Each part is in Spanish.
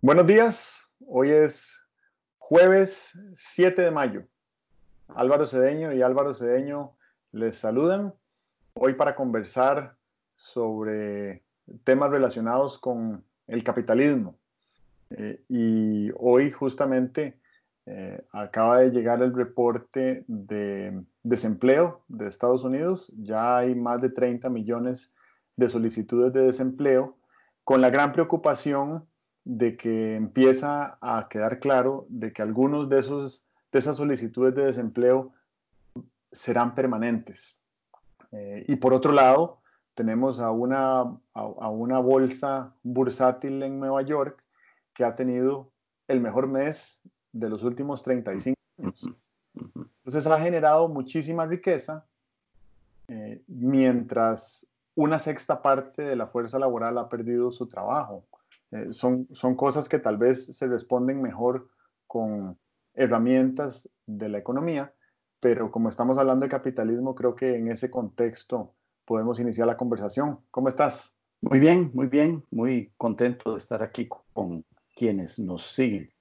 Buenos días, hoy es jueves 7 de mayo. Álvaro Cedeño y Álvaro Cedeño les saludan hoy para conversar sobre temas relacionados con el capitalismo. Y hoy justamente acaba de llegar el reporte de desempleo de Estados Unidos. Ya hay más de 30 millones de solicitudes de desempleo, con la gran preocupación de que empieza a quedar claro de que algunos de esas solicitudes de desempleo serán permanentes. Y por otro lado, tenemos a una bolsa bursátil en Nueva York que ha tenido el mejor mes de los últimos 35 años. Entonces ha generado muchísima riqueza, mientras una sexta parte de la fuerza laboral ha perdido su trabajo. Son cosas que tal vez se responden mejor con herramientas de la economía, pero como estamos hablando de capitalismo, creo que en ese contexto podemos iniciar la conversación. ¿Cómo estás? Muy contento de estar aquí con quienes nos siguen.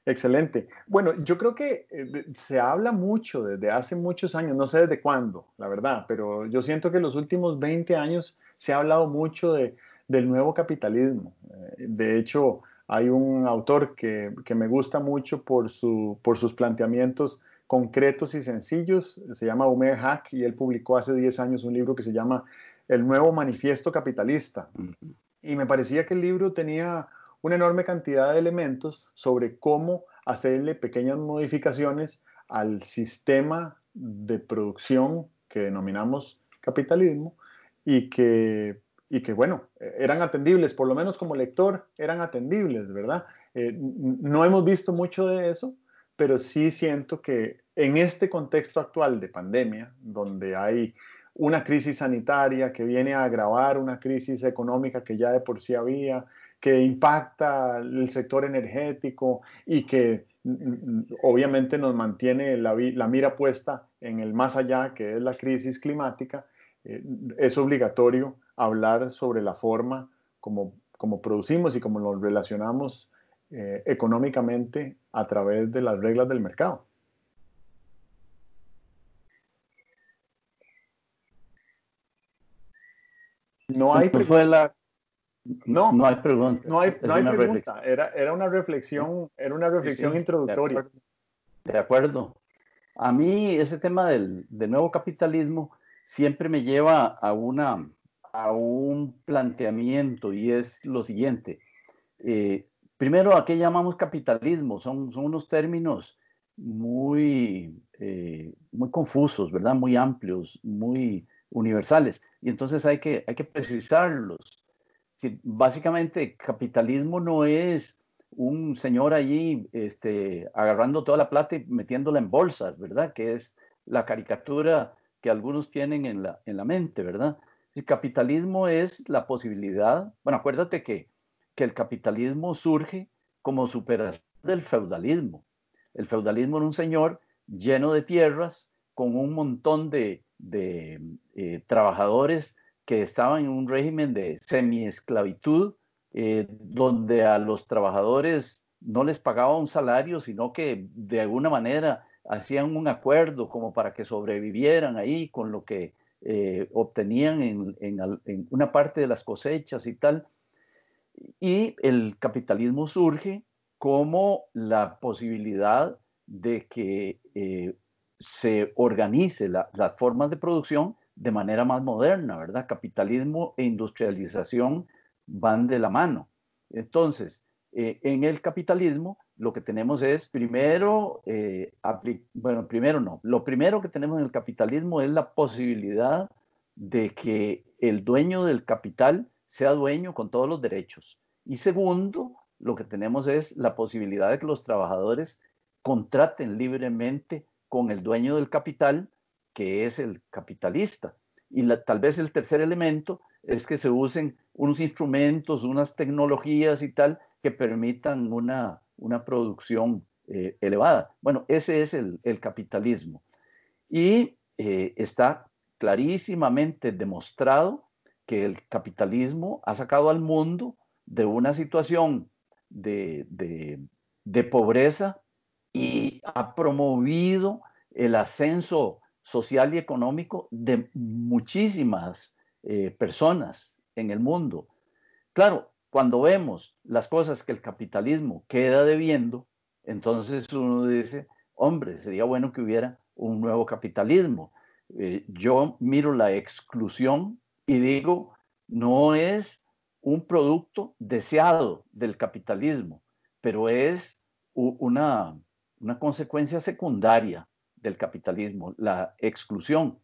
Excelente. Bueno, yo creo que se habla mucho desde hace muchos años, no sé desde cuándo, la verdad, pero yo siento que en los últimos 20 años se ha hablado mucho del nuevo capitalismo. De hecho, hay un autor que me gusta mucho por sus planteamientos concretos y sencillos, se llama Umer Hack, y él publicó hace 10 años un libro que se llama El Nuevo Manifiesto Capitalista. Y me parecía que el libro tenía una enorme cantidad de elementos sobre cómo hacerle pequeñas modificaciones al sistema de producción que denominamos capitalismo y que bueno, eran atendibles, por lo menos como lector, eran atendibles, ¿verdad? No hemos visto mucho de eso, pero sí siento que en este contexto actual de pandemia, donde hay una crisis sanitaria que viene a agravar una crisis económica que ya de por sí había, que impacta el sector energético y que obviamente nos mantiene la mira puesta en el más allá, que es la crisis climática. Es obligatorio hablar sobre la forma como producimos y como nos relacionamos económicamente a través de las reglas del mercado. No Se hay nos fue pregunta. no No, hay pregunta, no es hay una reflexión. pregunta. Era una Sí, reflexión sí, introductoria. de acuerdo. A mí ese tema del nuevo capitalismo siempre me lleva a un planteamiento y es lo siguiente. Primero, ¿a qué llamamos capitalismo? Son unos términos muy confusos, ¿verdad? Muy amplios, muy universales. Y entonces hay que precisarlos. Sí, básicamente, capitalismo no es un señor allí agarrando toda la plata y metiéndola en bolsas, ¿verdad? Que es la caricatura que algunos tienen en la mente, ¿verdad? El capitalismo es la posibilidad, bueno, acuérdate que el capitalismo surge como superación del feudalismo. El feudalismo era un señor lleno de tierras, con un montón de trabajadores que estaban en un régimen de semi-esclavitud, donde a los trabajadores no les pagaba un salario, sino que de alguna manera hacían un acuerdo como para que sobrevivieran ahí con lo que obtenían en una parte de las cosechas y tal. Y el capitalismo surge como la posibilidad de que se organice las formas de producción de manera más moderna, ¿verdad? Capitalismo e industrialización van de la mano. Entonces, en el capitalismo lo que tenemos es primero, primero no, lo primero que tenemos en el capitalismo es la posibilidad de que el dueño del capital sea dueño con todos los derechos. Y segundo, lo que tenemos es la posibilidad de que los trabajadores contraten libremente con el dueño del capital, que es el capitalista. Y tal vez el tercer elemento es que se usen unos instrumentos, unas tecnologías y tal que permitan una producción elevada. Bueno, ese es el capitalismo. Y está clarísimamente demostrado que el capitalismo ha sacado al mundo de una situación de pobreza y ha promovido el ascenso social y económico de muchísimas personas en el mundo. Claro, cuando vemos las cosas que el capitalismo queda debiendo, entonces uno dice, hombre, sería bueno que hubiera un nuevo capitalismo. Yo miro la exclusión y digo, no es un producto deseado del capitalismo, pero es una consecuencia secundaria del capitalismo, la exclusión.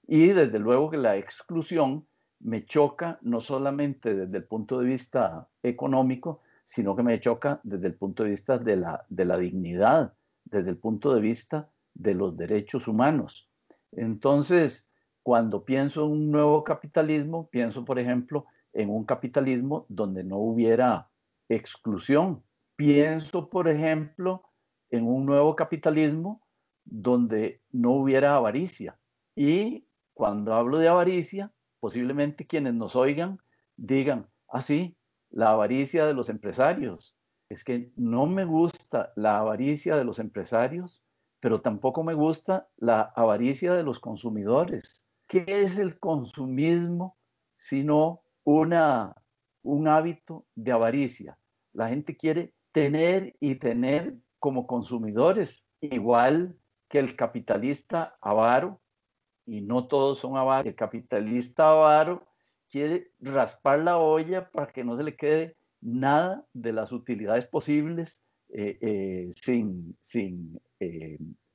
Y desde luego que la exclusión me choca no solamente desde el punto de vista económico, sino que me choca desde el punto de vista de la dignidad, desde el punto de vista de los derechos humanos. Entonces, cuando pienso en un nuevo capitalismo, pienso, por ejemplo, en un capitalismo donde no hubiera exclusión. Pienso, por ejemplo, en un nuevo capitalismo donde no hubiera avaricia. Y cuando hablo de avaricia, posiblemente quienes nos oigan digan, ah, sí, la avaricia de los empresarios. Es que no me gusta la avaricia de los empresarios, pero tampoco me gusta la avaricia de los consumidores. ¿Qué es el consumismo sino un hábito de avaricia? La gente quiere tener y tener como consumidores, igual que el capitalista avaro, y no todos son avaros. El capitalista avaro quiere raspar la olla para que no se le quede nada de las utilidades posibles sin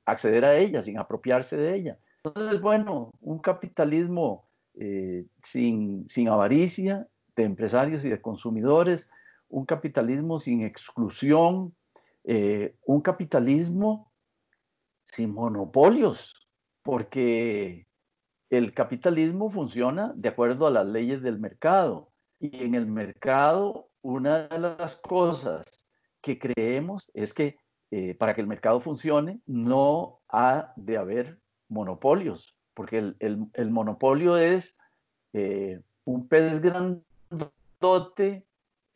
acceder a ella, sin apropiarse de ella. Entonces, bueno, un capitalismo sin avaricia de empresarios y de consumidores, un capitalismo sin exclusión, un capitalismo sin monopolios, porque el capitalismo funciona de acuerdo a las leyes del mercado. Y en el mercado, una de las cosas que creemos es que para que el mercado funcione, no ha de haber monopolios, porque el monopolio es un pez grandote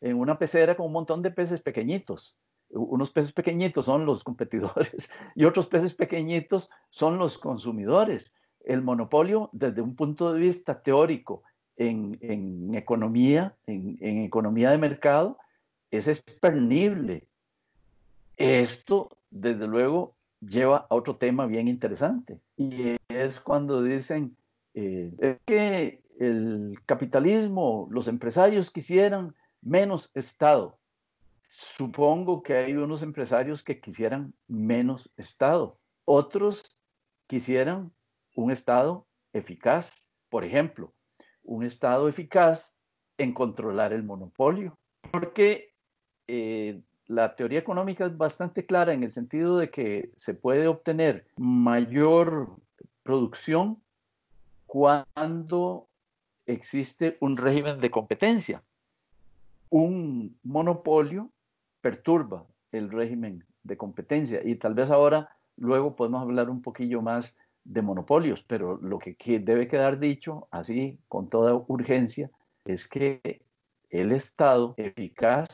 en una pecera con un montón de peces pequeñitos. Unos peces pequeñitos son los competidores y otros peces pequeñitos son los consumidores. El monopolio, desde un punto de vista teórico en economía, en economía de mercado, es expernible. Esto, desde luego, lleva a otro tema bien interesante, y es cuando dicen es que el capitalismo, los empresarios quisieran menos Estado. Supongo que hay unos empresarios que quisieran menos Estado. Otros quisieran un Estado eficaz. Por ejemplo, un Estado eficaz en controlar el monopolio. Porque la teoría económica es bastante clara en el sentido de que se puede obtener mayor producción cuando existe un régimen de competencia. Un monopolio perturba el régimen de competencia, y tal vez ahora luego podemos hablar un poquillo más de monopolios, pero lo que debe quedar dicho así con toda urgencia es que el Estado eficaz,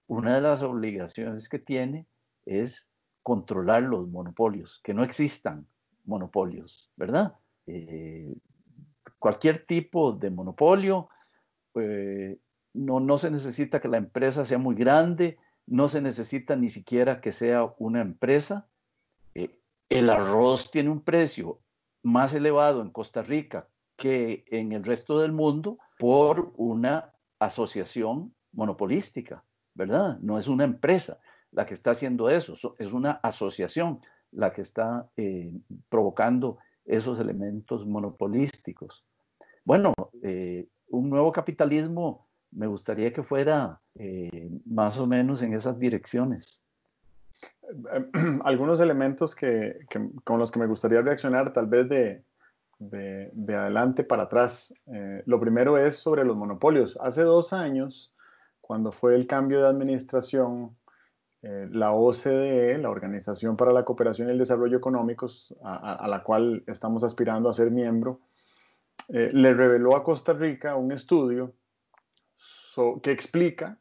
una de las obligaciones que tiene es controlar los monopolios, que no existan monopolios, ¿verdad? Cualquier tipo de monopolio, no se necesita que la empresa sea muy grande, no se necesita ni siquiera que sea una empresa. El arroz tiene un precio más elevado en Costa Rica que en el resto del mundo por una asociación monopolística, ¿verdad? No es una empresa la que está haciendo eso, es una asociación la que está provocando esos elementos monopolísticos. Bueno, un nuevo capitalismo me gustaría que fuera más o menos en esas direcciones. Algunos elementos con los que me gustaría reaccionar, tal vez de adelante para atrás. Lo primero es sobre los monopolios. Hace 2 años, cuando fue el cambio de administración, la OCDE, la Organización para la Cooperación y el Desarrollo Económicos, a la cual estamos aspirando a ser miembro, le reveló a Costa Rica un estudio que explica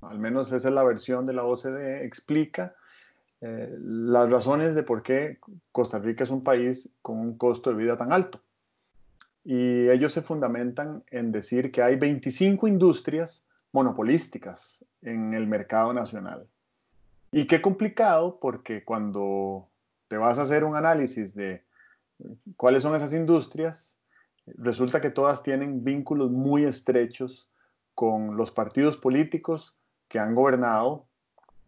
al menos esa es la versión de la OCDE, explica las razones de por qué Costa Rica es un país con un costo de vida tan alto. Y ellos se fundamentan en decir que hay 25 industrias monopolísticas en el mercado nacional. Y qué complicado, porque cuando te vas a hacer un análisis de cuáles son esas industrias, resulta que todas tienen vínculos muy estrechos con los partidos políticos que han gobernado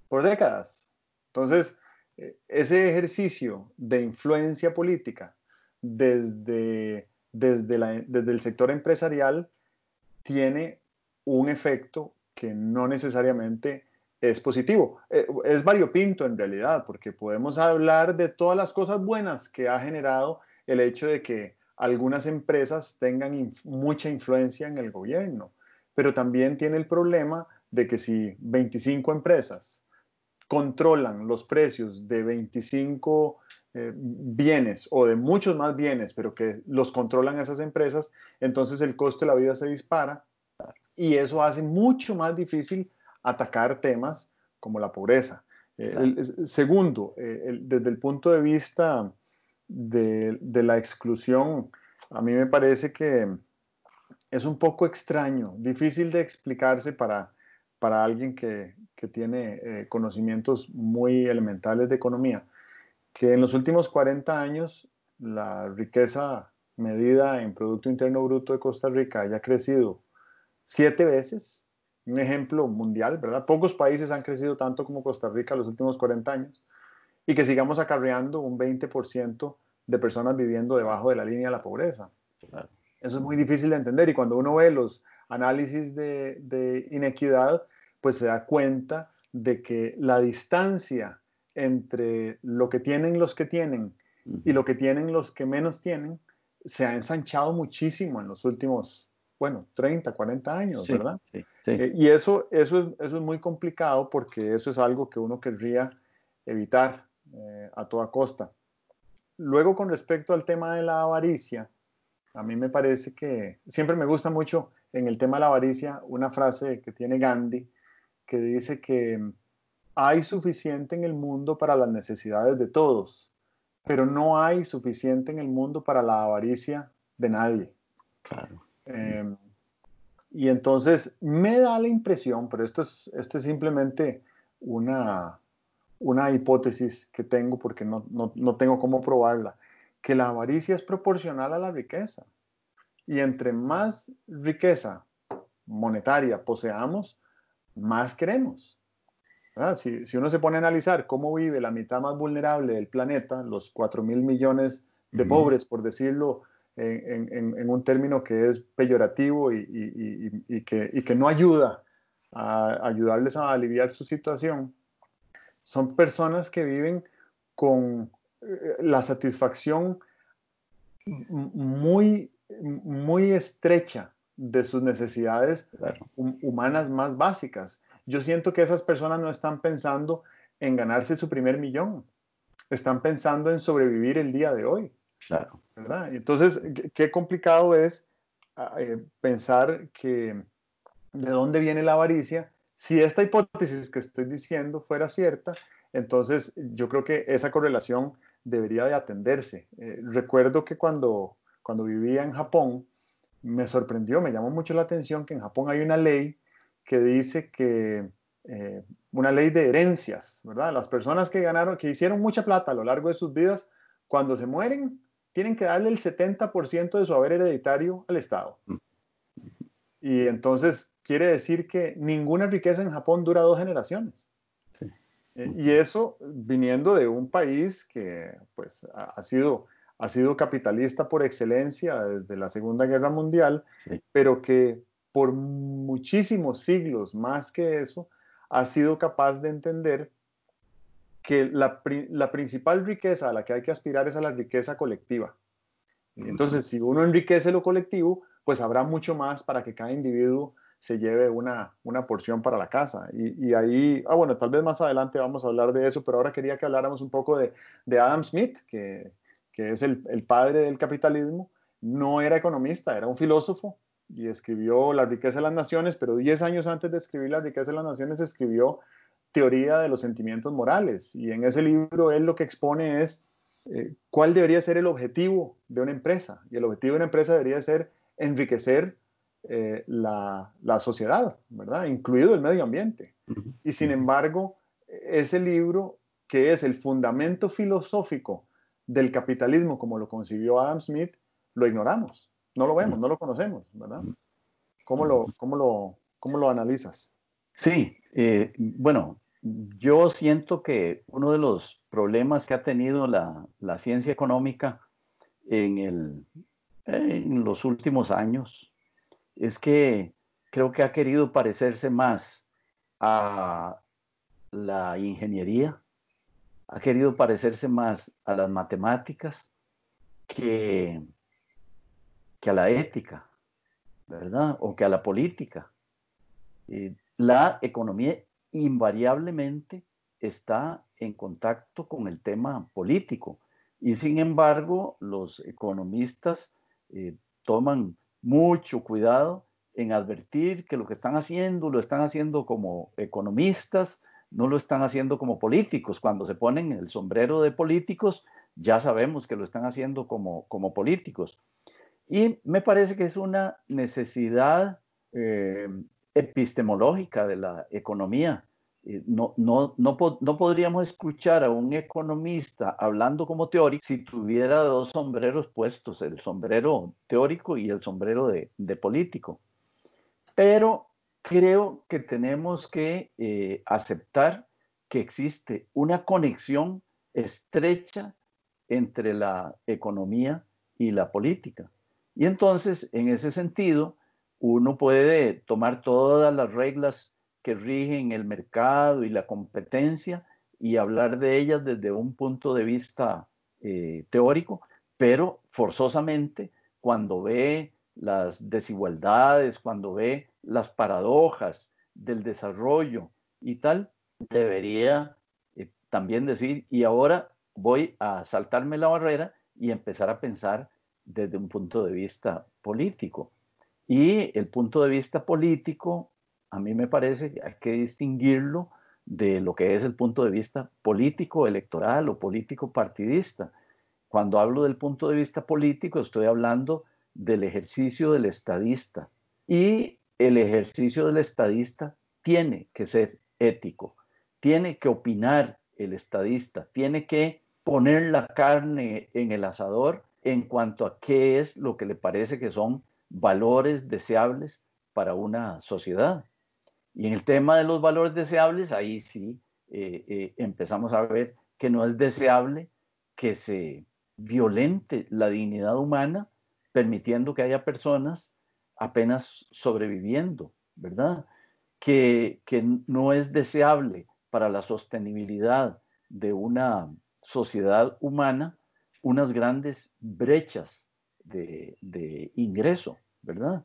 por décadas. Entonces, ese ejercicio de influencia política desde el sector empresarial tiene un efecto que no necesariamente es positivo. Es variopinto en realidad, porque podemos hablar de todas las cosas buenas que ha generado el hecho de que algunas empresas tengan mucha influencia en el gobierno, pero también tiene el problema de que si 25 empresas controlan los precios de 25 bienes o de muchos más bienes, pero que los controlan esas empresas, entonces el costo de la vida se dispara y eso hace mucho más difícil atacar temas como la pobreza. Claro. Segundo, desde el punto de vista de la exclusión, a mí me parece que es un poco extraño, difícil de explicarse para alguien que tiene conocimientos muy elementales de economía, que en los últimos 40 años la riqueza medida en Producto Interno Bruto de Costa Rica haya crecido 7 veces, un ejemplo mundial, ¿verdad? Pocos países han crecido tanto como Costa Rica en los últimos 40 años, y que sigamos acarreando un 20% de personas viviendo debajo de la línea de la pobreza. Claro. Eso es muy difícil de entender y cuando uno ve los análisis de inequidad, pues se da cuenta de que la distancia entre lo que tienen los que tienen y lo que tienen los que menos tienen se ha ensanchado muchísimo en los últimos, bueno, 30, 40 años, Sí, ¿verdad? sí, sí, Y eso es muy complicado porque eso es algo que uno querría evitar a toda costa. Luego, con respecto al tema de la avaricia, a mí me parece que siempre me gusta mucho en el tema de la avaricia una frase que tiene Gandhi que dice que hay suficiente en el mundo para las necesidades de todos, pero no hay suficiente en el mundo para la avaricia de nadie. claro. Eh, y entonces me da la impresión, pero esto es simplemente una, una hipótesis que tengo porque no tengo cómo probarla, que la avaricia es proporcional a la riqueza. Y entre más riqueza monetaria poseamos, más queremos. Si uno se pone a analizar cómo vive la mitad más vulnerable del planeta, los 4.000 millones de pobres, por decirlo en un término que es peyorativo y que no ayuda a ayudarles a aliviar su situación, son personas que viven con la satisfacción muy, muy estrecha de sus necesidades Claro. humanas más básicas. Yo siento que esas personas no están pensando en ganarse su primer millón, están pensando en sobrevivir el día de hoy, Claro. ¿verdad? Entonces, qué complicado es pensar que de dónde viene la avaricia. Si esta hipótesis que estoy diciendo fuera cierta, entonces yo creo que esa correlación debería de atenderse. Recuerdo que cuando vivía en Japón, me sorprendió, me llamó mucho la atención que en Japón hay una ley que dice que, una ley de herencias, ¿verdad? Las personas que ganaron, que hicieron mucha plata a lo largo de sus vidas, cuando se mueren, tienen que darle el 70% de su haber hereditario al Estado. Y entonces quiere decir que ninguna riqueza en Japón dura 2 generaciones. Sí. Y eso viniendo de un país que pues, ha sido capitalista por excelencia desde la Segunda Guerra Mundial, Sí. pero que por muchísimos siglos más que eso ha sido capaz de entender que la principal riqueza a la que hay que aspirar es a la riqueza colectiva. Y entonces, si uno enriquece lo colectivo, pues habrá mucho más para que cada individuo se lleve una porción para la casa. Y ahí, bueno, tal vez más adelante vamos a hablar de eso, pero ahora quería que habláramos un poco de Adam Smith, que es el padre del capitalismo. No era economista, era un filósofo y escribió La riqueza de las naciones, pero 10 años antes de escribir La riqueza de las naciones escribió Teoría de los sentimientos morales. Y en ese libro él lo que expone es cuál debería ser el objetivo de una empresa. Y el objetivo de una empresa debería ser enriquecer la sociedad, ¿verdad? Incluido el medio ambiente. Y sin embargo, ese libro, que es el fundamento filosófico del capitalismo como lo concibió Adam Smith, lo ignoramos, no lo vemos, no lo conocemos, ¿verdad? ¿Cómo lo analizas? Sí, bueno, yo siento que uno de los problemas que ha tenido la ciencia económica en, en los últimos años es que creo que ha querido parecerse más a la ingeniería, ha querido parecerse más a las matemáticas que, que a la ética, ¿verdad? O que a la política. La economía invariablemente está en contacto con el tema político y sin embargo los economistas toman mucho cuidado en advertir que lo que están haciendo lo están haciendo como economistas, no lo están haciendo como políticos. Cuando se ponen el sombrero de políticos, ya sabemos que lo están haciendo como políticos. Y me parece que es una necesidad eh, epistemológica de la economía. No podríamos escuchar a un economista hablando como teórico si tuviera dos sombreros puestos, el sombrero teórico y el sombrero de político. Pero creo que tenemos que aceptar que existe una conexión estrecha entre la economía y la política. Y entonces, en ese sentido, uno puede tomar todas las reglas que rigen el mercado y la competencia y hablar de ellas desde un punto de vista teórico, pero forzosamente cuando ve las desigualdades, cuando ve las paradojas del desarrollo y tal, debería también decir, y ahora voy a saltarme la barrera y empezar a pensar desde un punto de vista político. Y el punto de vista político, a mí me parece que hay que distinguirlo de lo que es el punto de vista político electoral o político partidista. Cuando hablo del punto de vista político, estoy hablando del ejercicio del estadista. Y el ejercicio del estadista tiene que ser ético, tiene que opinar el estadista, tiene que poner la carne en el asador en cuanto a qué es lo que le parece que son valores deseables para una sociedad. Y en el tema de los valores deseables, ahí sí empezamos a ver que no es deseable que se violente la dignidad humana, permitiendo que haya personas apenas sobreviviendo, ¿verdad? Que no es deseable para la sostenibilidad de una sociedad humana unas grandes brechas de ingreso, ¿verdad?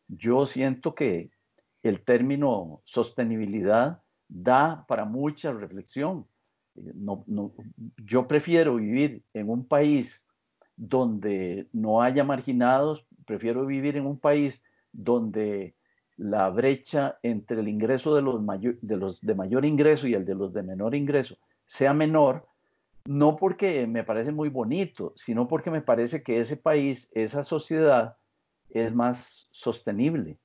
Yo siento que el término sostenibilidad da para mucha reflexión. Yo prefiero vivir en un país donde no haya marginados, prefiero vivir en un país donde la brecha entre el ingreso de los de mayor ingreso y el de los de menor ingreso sea menor, no porque me parece muy bonito, sino porque me parece que ese país, esa sociedad, es más sostenible.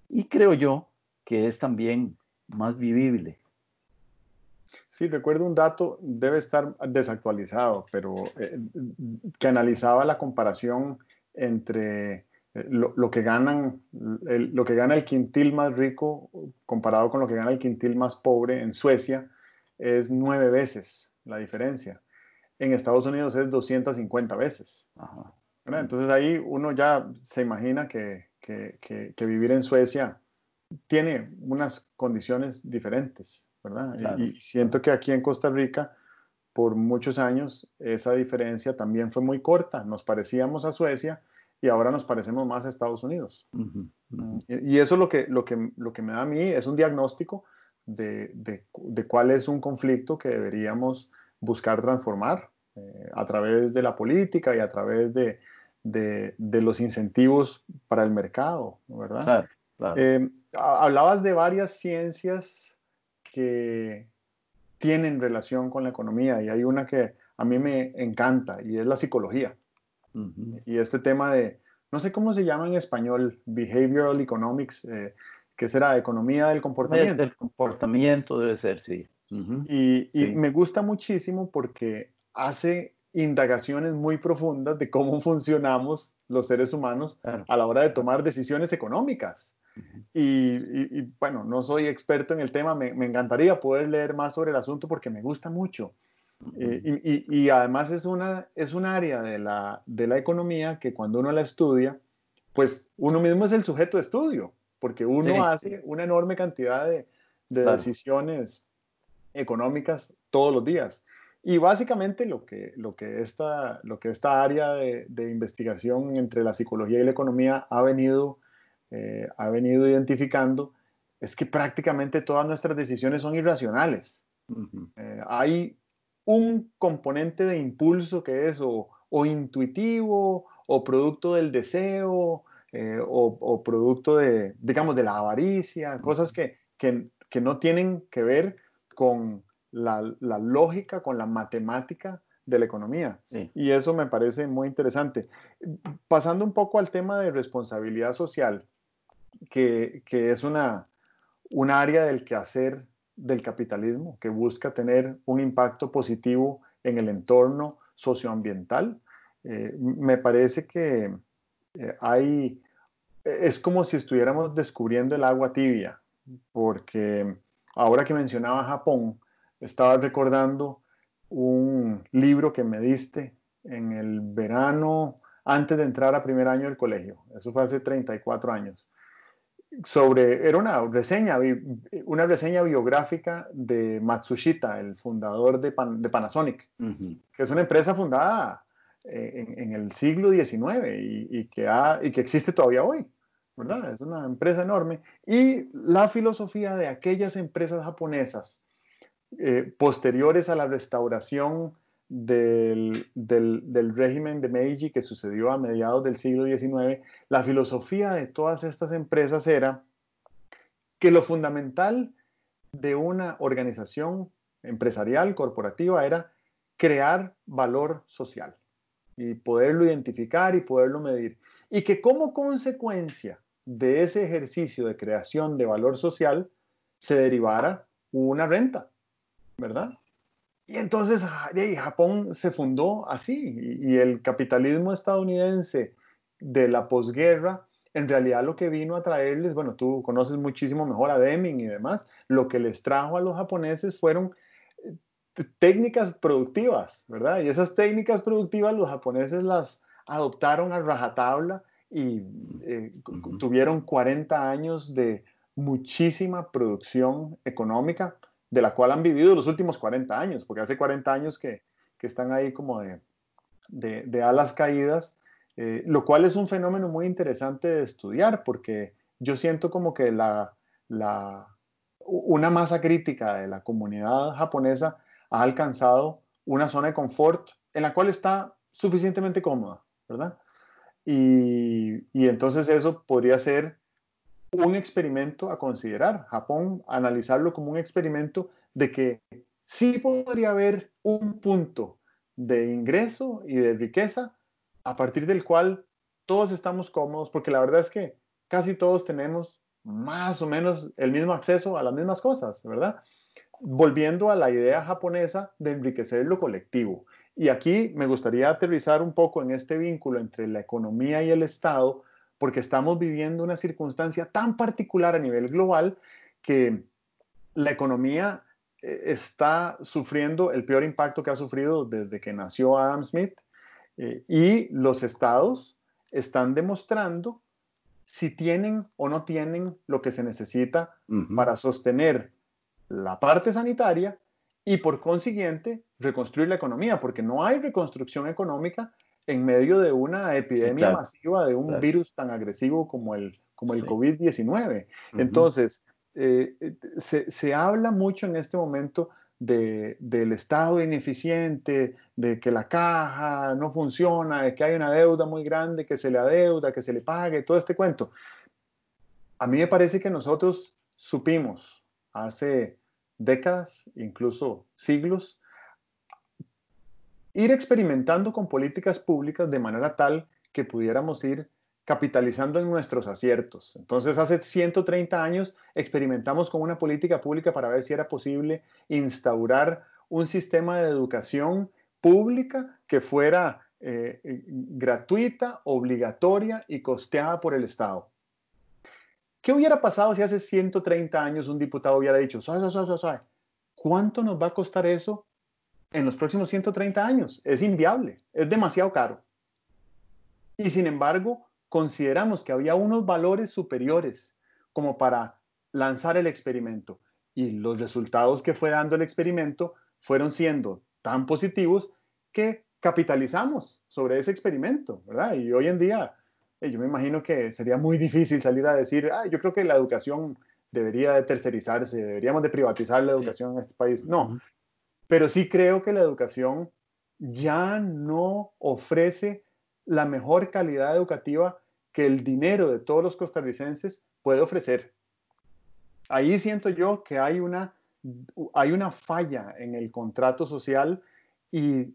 Y creo yo que es también más vivible. Sí, recuerdo un dato, debe estar desactualizado, pero que analizaba la comparación entre lo que ganan, lo que gana el quintil más rico comparado con lo que gana el quintil más pobre en Suecia, es 9 veces la diferencia. En Estados Unidos es 250 veces. Ajá. ¿Verdad? Entonces ahí uno ya se imagina que vivir en Suecia tiene unas condiciones diferentes, ¿verdad? Claro, Y siento que aquí en Costa Rica, por muchos años, esa diferencia también fue muy corta. Nos parecíamos a Suecia y ahora nos parecemos más a Estados Unidos. uh-huh, uh-huh. Y eso es lo que me da a mí, es un diagnóstico de cuál es un conflicto que deberíamos buscar transformar a través de la política y a través de los incentivos para el mercado, ¿verdad? Claro, claro. Hablabas de varias ciencias que tienen relación con la economía y hay una que a mí me encanta y es la psicología. Ujú. Y este tema de, no sé cómo se llama en español, behavioral economics, que será economía del comportamiento. El comportamiento debe ser, sí. Ujú. Y Sí, me gusta muchísimo porque hace indagaciones muy profundas de cómo funcionamos los seres humanos claro. a la hora de Claro. tomar decisiones económicas. Ujú. Bueno, no soy experto en el tema, me encantaría poder leer más sobre el asunto porque me gusta mucho. Ujú. Y además es un área de la economía que cuando uno la estudia, pues uno mismo es el sujeto de estudio, porque uno Sí, hace una enorme cantidad de claro. decisiones económicas todos los días. Y básicamente lo que esta área de investigación entre la psicología y la economía ha venido identificando es que prácticamente todas nuestras decisiones son irracionales. Ujú. Hay un componente de impulso que es o intuitivo o producto del deseo o producto de, digamos, de la avaricia, cosas Ujú. que no tienen que ver con la lógica, con la matemática de la economía. Sí. Y eso me parece muy interesante. Pasando un poco al tema de responsabilidad social, que es un área del quehacer del capitalismo que busca tener un impacto positivo en el entorno socioambiental. Me parece que hay, es como si estuviéramos descubriendo el agua tibia, porque ahora que mencionaba Japón, estaba recordando un libro que me diste en el verano antes de entrar a primer año del colegio. Eso fue hace 34 años era una reseña biográfica de Matsushita, el fundador de Panasonic, Ujú. que es una empresa fundada en el siglo XIX y que existe todavía hoy, ¿verdad? Es una empresa enorme. Y la filosofía de aquellas empresas japonesas posteriores a la restauración del régimen de Meiji que sucedió a mediados del siglo XIX, la filosofía de todas estas empresas era que lo fundamental de una organización empresarial, corporativa, era crear valor social y poderlo identificar y poderlo medir. Y que como consecuencia de ese ejercicio de creación de valor social se derivara una renta, ¿verdad? Y entonces Japón se fundó así y el capitalismo estadounidense de la posguerra, en realidad lo que vino a traerles, bueno, tú conoces muchísimo mejor a Deming y demás, lo que les trajo a los japoneses fueron técnicas productivas, ¿verdad? Y esas técnicas productivas los japoneses las adoptaron a rajatabla y Ujú. tuvieron 40 años de muchísima producción económica, de la cual han vivido los últimos 40 años, porque hace 40 años que están ahí como de alas caídas, lo cual es un fenómeno muy interesante de estudiar, porque yo siento como que la, una masa crítica de la comunidad japonesa ha alcanzado una zona de confort en la cual está suficientemente cómoda, ¿verdad? Y entonces eso podría ser un experimento a considerar. Japón, analizarlo como un experimento de que sí podría haber un punto de ingreso y de riqueza a partir del cual todos estamos cómodos, porque la verdad es que casi todos tenemos más o menos el mismo acceso a las mismas cosas, ¿verdad? Volviendo a la idea japonesa de enriquecer lo colectivo. Y aquí me gustaría aterrizar un poco en este vínculo entre la economía y el Estado, porque estamos viviendo una circunstancia tan particular a nivel global que la economía está sufriendo el peor impacto que ha sufrido desde que nació Adam Smith y los estados están demostrando si tienen o no tienen lo que se necesita Ujú. para sostener la parte sanitaria y por consiguiente reconstruir la economía, porque no hay reconstrucción económica en medio de una Sí, epidemia claro, masiva de un claro. virus tan agresivo como el Sí. COVID-19. Ujú. Entonces, se habla mucho en este momento del Estado ineficiente, de que la caja no funciona, de que hay una deuda muy grande, que se le adeuda, que se le pague, todo este cuento. A mí me parece que nosotros supimos hace décadas, incluso siglos, ir experimentando con políticas públicas de manera tal que pudiéramos ir capitalizando en nuestros aciertos. Entonces, hace 130 años experimentamos con una política pública para ver si era posible instaurar un sistema de educación pública que fuera gratuita, obligatoria y costeada por el Estado. ¿Qué hubiera pasado si hace 130 años un diputado hubiera dicho, suave, ¿cuánto nos va a costar eso en los próximos 130 años? Es inviable, es demasiado caro. Y sin embargo, consideramos que había unos valores superiores como para lanzar el experimento. Y los resultados que fue dando el experimento fueron siendo tan positivos que capitalizamos sobre ese experimento, ¿verdad? Y hoy en día, yo me imagino que sería muy difícil salir a decir, yo creo que la educación debería de tercerizarse, deberíamos de privatizar la Sí. educación en este país. No, pero sí creo que la educación ya no ofrece la mejor calidad educativa que el dinero de todos los costarricenses puede ofrecer. Ahí siento yo que hay una falla en el contrato social y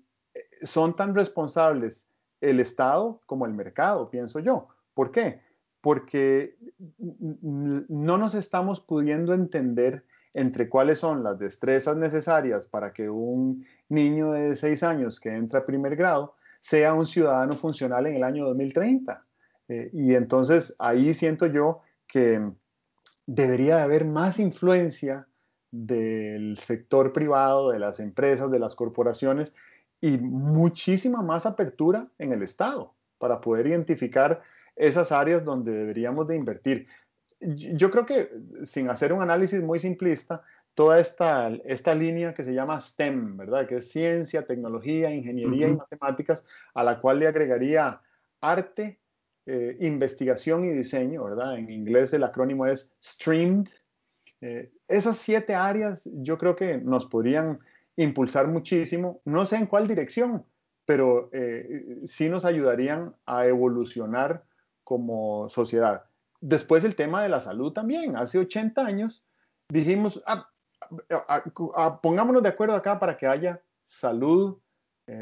son tan responsables el Estado como el mercado, pienso yo. ¿Por qué? Porque no nos estamos pudiendo entender entre cuáles son las destrezas necesarias para que un niño de 6 años que entra a primer grado sea un ciudadano funcional en el año 2030. Y entonces ahí siento yo que debería de haber más influencia del sector privado, de las empresas, de las corporaciones y muchísima más apertura en el Estado para poder identificar esas áreas donde deberíamos de invertir. Yo creo que, sin hacer un análisis muy simplista, toda esta línea que se llama STEM, ¿verdad? Que es ciencia, tecnología, ingeniería y matemáticas, a la cual le agregaría arte, investigación y diseño, ¿verdad? En inglés el acrónimo es STREAMED. Esas 7 áreas yo creo que nos podrían impulsar muchísimo, no sé en cuál dirección, pero sí nos ayudarían a evolucionar como sociedad. Después el tema de la salud también. Hace 80 años dijimos, pongámonos de acuerdo acá para que haya salud,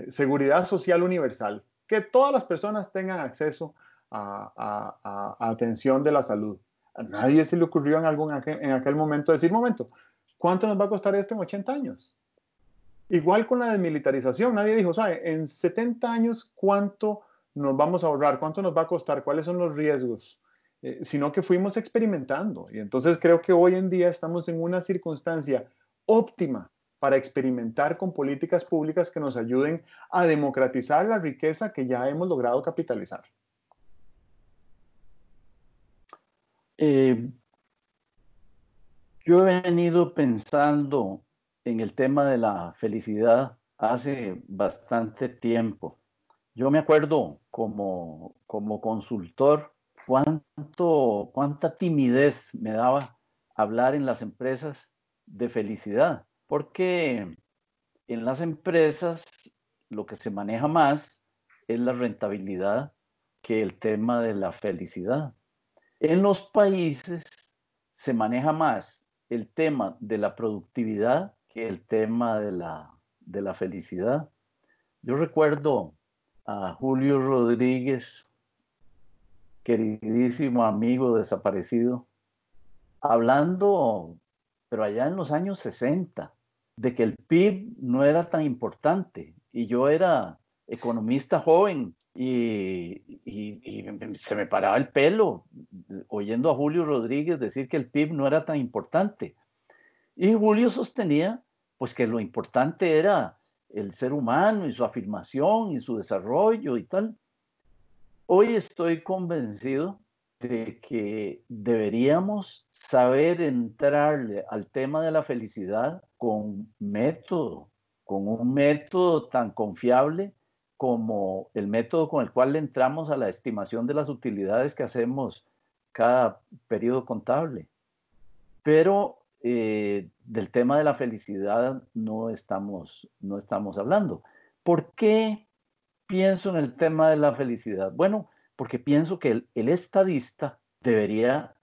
seguridad social universal, que todas las personas tengan acceso a atención de la salud. A nadie se le ocurrió en aquel momento decir, momento, ¿cuánto nos va a costar esto en 80 años? Igual con la desmilitarización, nadie dijo, ¿sabe? En 70 años, ¿cuánto nos vamos a ahorrar? ¿Cuánto nos va a costar? ¿Cuáles son los riesgos? Sino que fuimos experimentando. Y entonces creo que hoy en día estamos en una circunstancia óptima para experimentar con políticas públicas que nos ayuden a democratizar la riqueza que ya hemos logrado capitalizar. Eh, yo he venido pensando en el tema de la felicidad hace bastante tiempo. Yo me acuerdo como consultor cuánta timidez me daba hablar en las empresas de felicidad, porque en las empresas lo que se maneja más es la rentabilidad que el tema de la felicidad. En los países se maneja más el tema de la productividad que el tema de la felicidad. Yo recuerdo a Julio Rodríguez, queridísimo amigo desaparecido, hablando, pero allá en los años 60, de que el PIB no era tan importante. Y yo era economista joven y se me paraba el pelo oyendo a Julio Rodríguez decir que el PIB no era tan importante. Y Julio sostenía pues que lo importante era el ser humano y su afirmación y su desarrollo y tal. Hoy estoy convencido de que deberíamos saber entrarle al tema de la felicidad con método, con un método tan confiable como el método con el cual le entramos a la estimación de las utilidades que hacemos cada periodo contable. Pero del tema de la felicidad no estamos hablando. ¿Por qué pienso en el tema de la felicidad? Bueno, porque pienso que el estadista debería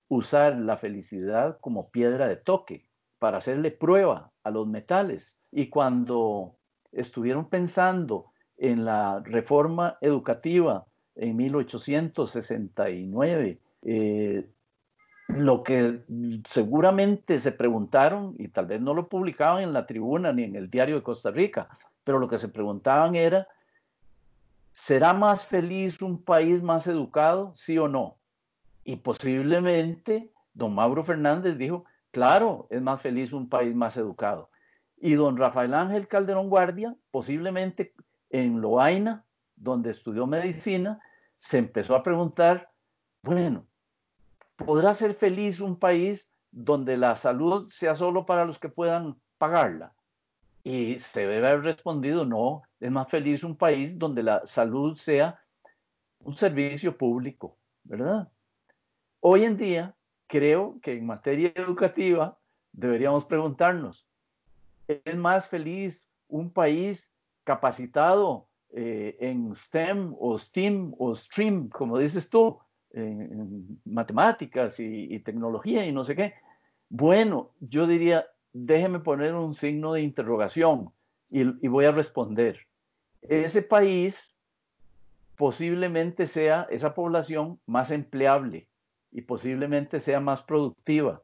usar la felicidad como piedra de toque para hacerle prueba a los metales. Y cuando estuvieron pensando en la reforma educativa en 1869, lo que seguramente se preguntaron, y tal vez no lo publicaban en la Tribuna ni en el Diario de Costa Rica, pero lo que se preguntaban era, ¿será más feliz un país más educado, sí o no? Y posiblemente don Mauro Fernández dijo, claro, es más feliz un país más educado. Y don Rafael Ángel Calderón Guardia, posiblemente en Lovaina, donde estudió medicina, se empezó a preguntar, bueno, ¿podrá ser feliz un país donde la salud sea solo para los que puedan pagarla? Y se debe haber respondido, no, es más feliz un país donde la salud sea un servicio público, ¿verdad? Hoy en día, creo que en materia educativa deberíamos preguntarnos, ¿es más feliz un país capacitado en STEM o STEAM o STREAM, como dices tú, en matemáticas y tecnología y no sé qué? Bueno, yo diría, déjeme poner un signo de interrogación y voy a responder. Ese país posiblemente sea esa población más empleable y posiblemente sea más productiva,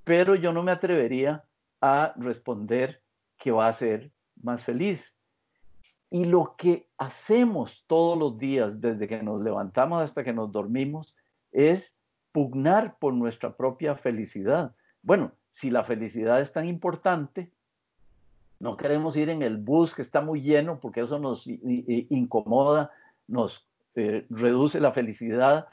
pero yo no me atrevería a responder que va a ser más feliz. Y lo que hacemos todos los días, desde que nos levantamos hasta que nos dormimos, es pugnar por nuestra propia felicidad. Bueno, si la felicidad es tan importante, no queremos ir en el bus que está muy lleno porque eso nos incomoda, nos reduce la felicidad.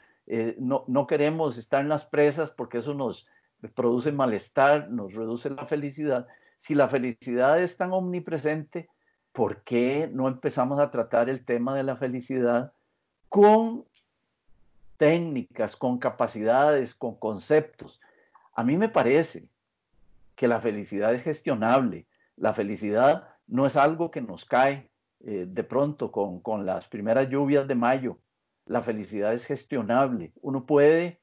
No queremos estar en las presas porque eso nos produce malestar, nos reduce la felicidad. Si la felicidad es tan omnipresente, ¿por qué no empezamos a tratar el tema de la felicidad con técnicas, con capacidades, con conceptos? A mí me parece que la felicidad es gestionable. La felicidad no es algo que nos cae de pronto con las primeras lluvias de mayo. La felicidad es gestionable. Uno puede,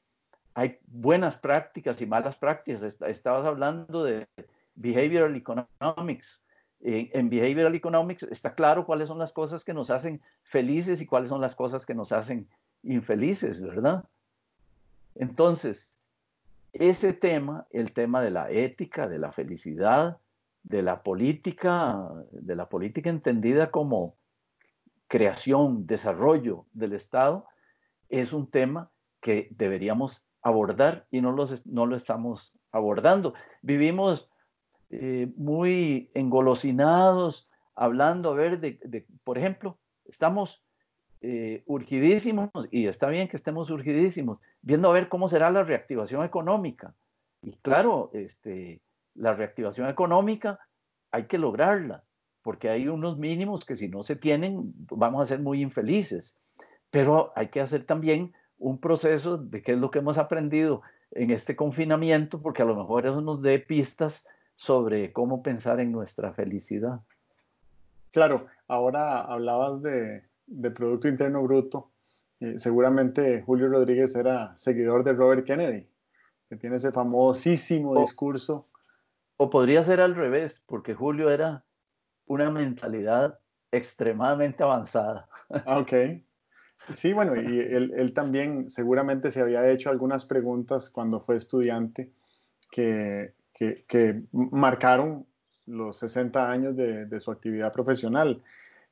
hay buenas prácticas y malas prácticas. Estabas hablando de behavioral economics. En behavioral economics está claro cuáles son las cosas que nos hacen felices y cuáles son las cosas que nos hacen infelices, ¿verdad? Entonces, ese tema, el tema de la ética, de la felicidad, de la política entendida como creación, desarrollo del Estado, es un tema que deberíamos abordar y no lo estamos abordando. Vivimos muy engolosinados hablando, a ver, por ejemplo, estamos urgidísimos, y está bien que estemos urgidísimos, viendo a ver cómo será la reactivación económica. Y claro, la reactivación económica hay que lograrla, porque hay unos mínimos que si no se tienen, vamos a ser muy infelices. Pero hay que hacer también un proceso de qué es lo que hemos aprendido en este confinamiento, porque a lo mejor eso nos dé pistas sobre cómo pensar en nuestra felicidad. Claro, ahora hablabas de Producto Interno Bruto. Seguramente Julio Rodríguez era seguidor de Robert Kennedy, que tiene ese famosísimo O, discurso. o podría ser al revés, porque Julio era una mentalidad extremadamente avanzada. Ah, ok. Sí, bueno, y él también seguramente se había hecho algunas preguntas cuando fue estudiante que marcaron los 60 años de su actividad profesional.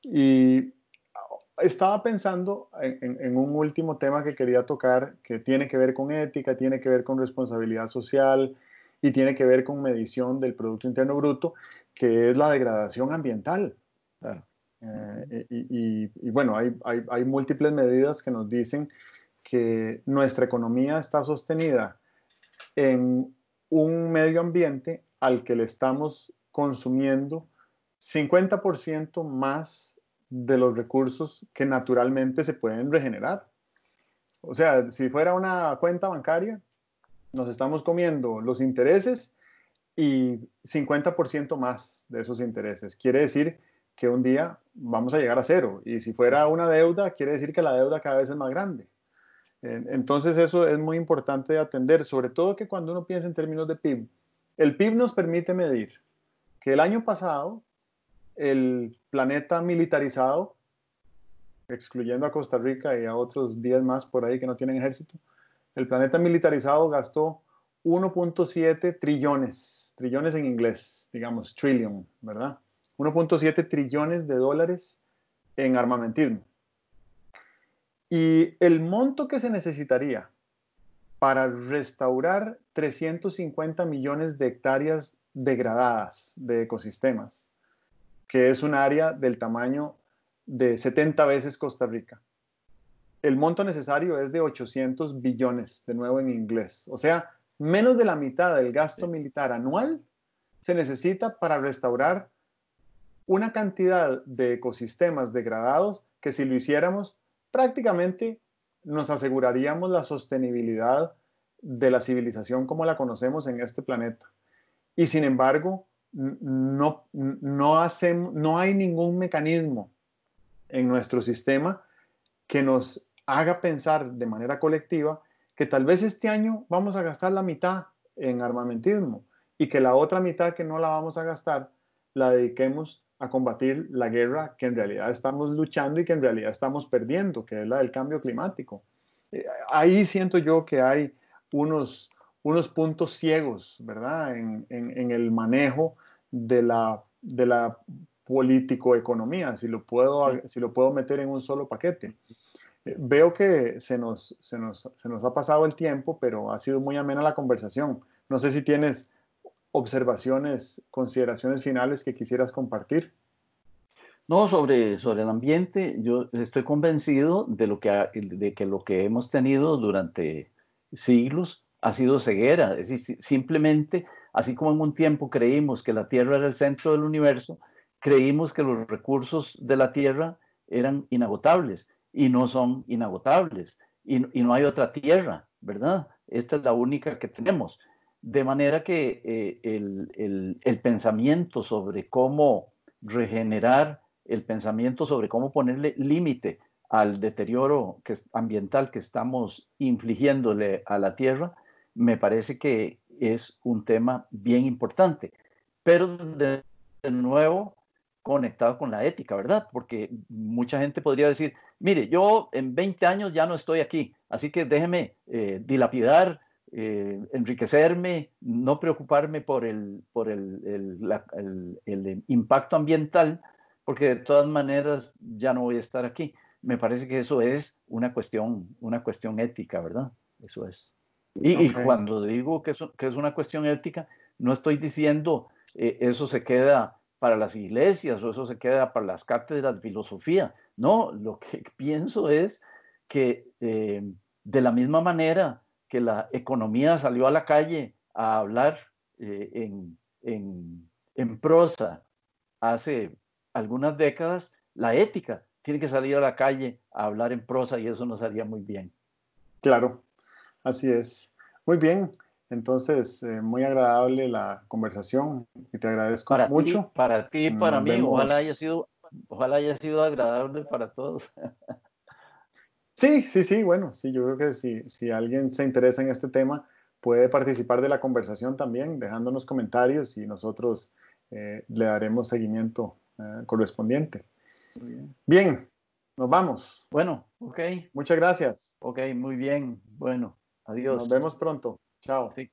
Y estaba pensando en un último tema que quería tocar, que tiene que ver con ética, tiene que ver con responsabilidad social y tiene que ver con medición del Producto Interno Bruto, que es la degradación ambiental. Claro. Y bueno, hay múltiples medidas que nos dicen que nuestra economía está sostenida en un medio ambiente al que le estamos consumiendo 50% más de los recursos que naturalmente se pueden regenerar. O sea, si fuera una cuenta bancaria, nos estamos comiendo los intereses y 50% más de esos intereses. Quiere decir que un día vamos a llegar a cero. Y si fuera una deuda, quiere decir que la deuda cada vez es más grande. Entonces eso es muy importante de atender, sobre todo que cuando uno piensa en términos de PIB. El PIB nos permite medir que el año pasado el planeta militarizado, excluyendo a Costa Rica y a otros 10 más por ahí que no tienen ejército, el planeta militarizado gastó 1.7 trillones, trillones en inglés, digamos, trillion, ¿verdad? 1.7 trillones de dólares en armamentismo. Y el monto que se necesitaría para restaurar 350 millones de hectáreas degradadas de ecosistemas, que es un área del tamaño de 70 veces Costa Rica. El monto necesario es de 800 billones, de nuevo en inglés. O sea, menos de la mitad del gasto militar anual se necesita para restaurar una cantidad de ecosistemas degradados que si lo hiciéramos prácticamente nos aseguraríamos la sostenibilidad de la civilización como la conocemos en este planeta. Y sin embargo, no hay ningún mecanismo en nuestro sistema que nos haga pensar de manera colectiva que tal vez este año vamos a gastar la mitad en armamentismo y que la otra mitad que no la vamos a gastar la dediquemos a combatir la guerra que en realidad estamos luchando y que en realidad estamos perdiendo, que es la del cambio climático. Ahí siento yo que hay unos puntos ciegos, ¿verdad? En el manejo de la político-economía, si lo puedo meter en un solo paquete. Veo que se nos ha pasado el tiempo, pero ha sido muy amena la conversación. No sé si tienes observaciones, consideraciones finales que quisieras compartir. No, sobre el ambiente, yo estoy convencido de que lo que hemos tenido durante siglos ha sido ceguera. Es decir, simplemente, así como en un tiempo creímos que la Tierra era el centro del universo, creímos que los recursos de la Tierra eran inagotables y no son inagotables. Y no hay otra Tierra, ¿verdad? Esta es la única que tenemos. De manera que el pensamiento sobre cómo regenerar, el pensamiento sobre cómo ponerle límite al deterioro ambiental que estamos infligiéndole a la Tierra, me parece que es un tema bien importante. Pero de nuevo, conectado con la ética, ¿verdad? Porque mucha gente podría decir, mire, yo en 20 años ya no estoy aquí, así que déjeme dilapidar, enriquecerme, no preocuparme por el impacto ambiental, porque de todas maneras ya no voy a estar aquí. Me parece que eso es una cuestión ética, ¿verdad? Eso es. Y Ok, cuando digo que es una cuestión ética, no estoy diciendo eso se queda para las iglesias o eso se queda para las cátedras de filosofía. No, lo que pienso es que de la misma manera que la economía salió a la calle a hablar en prosa hace algunas décadas, la ética tiene que salir a la calle a hablar en prosa y eso nos haría muy bien. claro, así es. Muy bien, entonces muy agradable la conversación y te agradezco mucho. Para ti y para Nos mí, vemos. ojalá haya sido agradable para todos. Sí, sí, sí, bueno, sí, yo creo que si alguien se interesa en este tema, puede participar de la conversación también, dejándonos comentarios y nosotros le daremos seguimiento correspondiente. Muy bien. Bien, nos vamos. Bueno, ok, Muchas gracias. ok, muy bien. Bueno, Nos adiós. vemos pronto. Chao. Sí.